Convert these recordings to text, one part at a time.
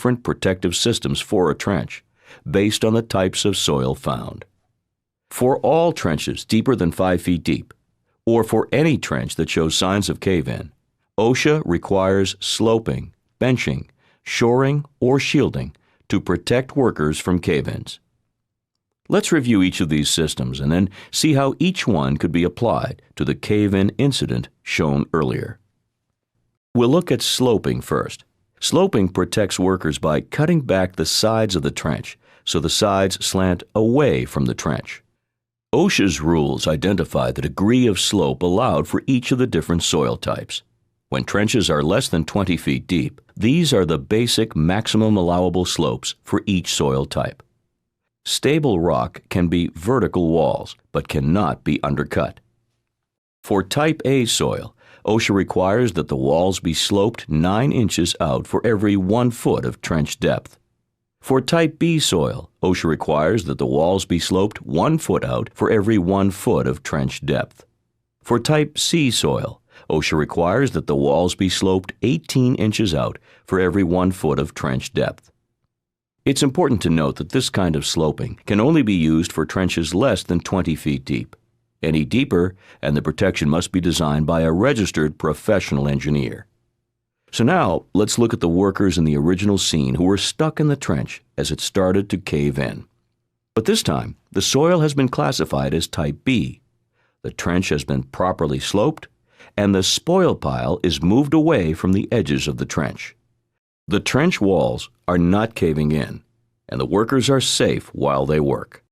different protective systems for a trench, based on the types of soil found. For all trenches deeper than 5 feet deep, or for any trench that shows signs of cave-in, OSHA requires sloping, benching, shoring, or shielding to protect workers from cave-ins. Let's review each of these systems and then see how each one could be applied to the cave-in incident shown earlier. We'll look at sloping first. Sloping protects workers by cutting back the sides of the trench so the sides slant away from the trench. OSHA's rules identify the degree of slope allowed for each of the different soil types. When trenches are less than 20 feet deep, these are the basic maximum allowable slopes for each soil type. Stable rock can be vertical walls, but cannot be undercut. For Type A soil, OSHA requires that the walls be sloped 9 inches out for every 1 foot of trench depth. For Type B soil, OSHA requires that the walls be sloped 1 foot out for every 1 foot of trench depth. For Type C soil, OSHA requires that the walls be sloped 18 inches out for every 1 foot of trench depth. It's important to note that this kind of sloping can only be used for trenches less than 20 feet deep. Any deeper, and the protection must be designed by a registered professional engineer. So now, let's look at the workers in the original scene who were stuck in the trench as it started to cave in. But this time, the soil has been classified as Type B. The trench has been properly sloped, and the spoil pile is moved away from the edges of the trench. The trench walls are not caving in, and the workers are safe while they work.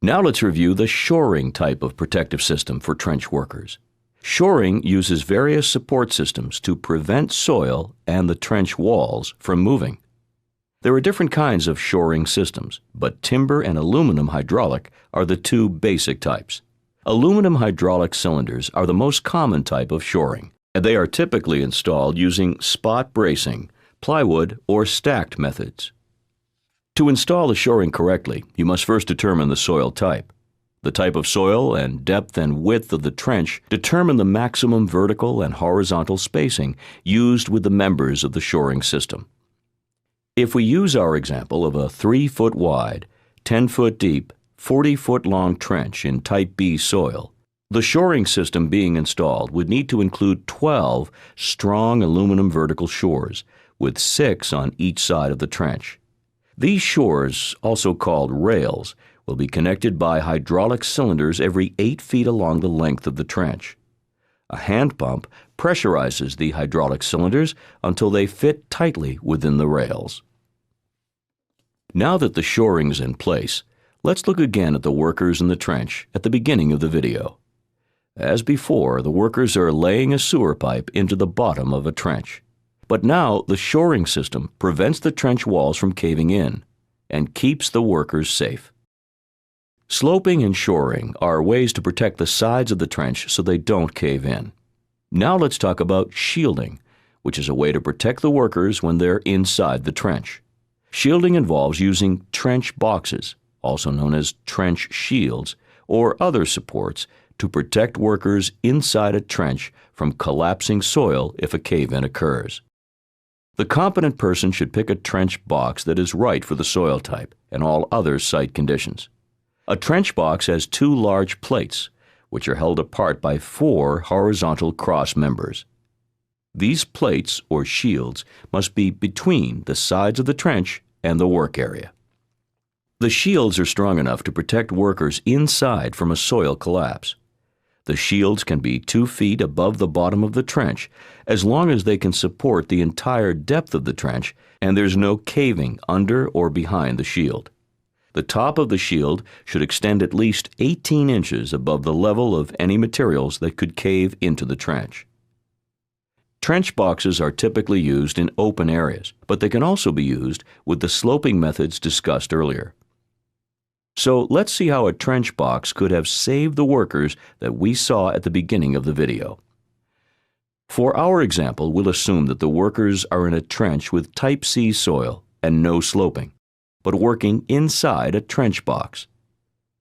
Now let's review the shoring type of protective system for trench workers. Shoring uses various support systems to prevent soil and the trench walls from moving. There are different kinds of shoring systems, but timber and aluminum hydraulic are the two basic types. Aluminum hydraulic cylinders are the most common type of shoring, and they are typically installed using spot bracing, plywood, or stacked methods. To install the shoring correctly, you must first determine the soil type. The type of soil and depth and width of the trench determine the maximum vertical and horizontal spacing used with the members of the shoring system. If we use our example of a 3-foot wide, 10-foot deep, 40-foot long trench in Type B soil, the shoring system being installed would need to include 12 strong aluminum vertical shores, with 6 on each side of the trench. These shores, also called rails, will be connected by hydraulic cylinders every 8 feet along the length of the trench. A hand pump pressurizes the hydraulic cylinders until they fit tightly within the rails. Now that the shoring is in place, let's look again at the workers in the trench at the beginning of the video. As before, the workers are laying a sewer pipe into the bottom of a trench. But now the shoring system prevents the trench walls from caving in and keeps the workers safe. Sloping and shoring are ways to protect the sides of the trench so they don't cave in. Now let's talk about shielding, which is a way to protect the workers when they're inside the trench. Shielding involves using trench boxes, also known as trench shields, or other supports to protect workers inside a trench from collapsing soil if a cave-in occurs. The competent person should pick a trench box that is right for the soil type and all other site conditions. A trench box has 2 large plates, which are held apart by 4 horizontal cross members. These plates, or shields, must be between the sides of the trench and the work area. The shields are strong enough to protect workers inside from a soil collapse. The shields can be 2 feet above the bottom of the trench as long as they can support the entire depth of the trench and there's no caving under or behind the shield. The top of the shield should extend at least 18 inches above the level of any materials that could cave into the trench. Trench boxes are typically used in open areas, but they can also be used with the sloping methods discussed earlier. So let's see how a trench box could have saved the workers that we saw at the beginning of the video. For our example, we'll assume that the workers are in a trench with Type C soil and no sloping, but working inside a trench box.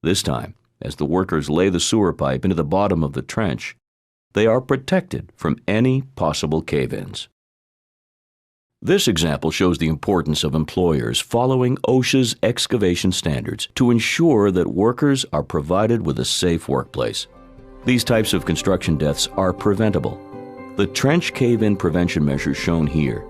This time, as the workers lay the sewer pipe into the bottom of the trench, they are protected from any possible cave-ins. This example shows the importance of employers following OSHA's excavation standards to ensure that workers are provided with a safe workplace. These types of construction deaths are preventable. The trench cave-in prevention measures shown here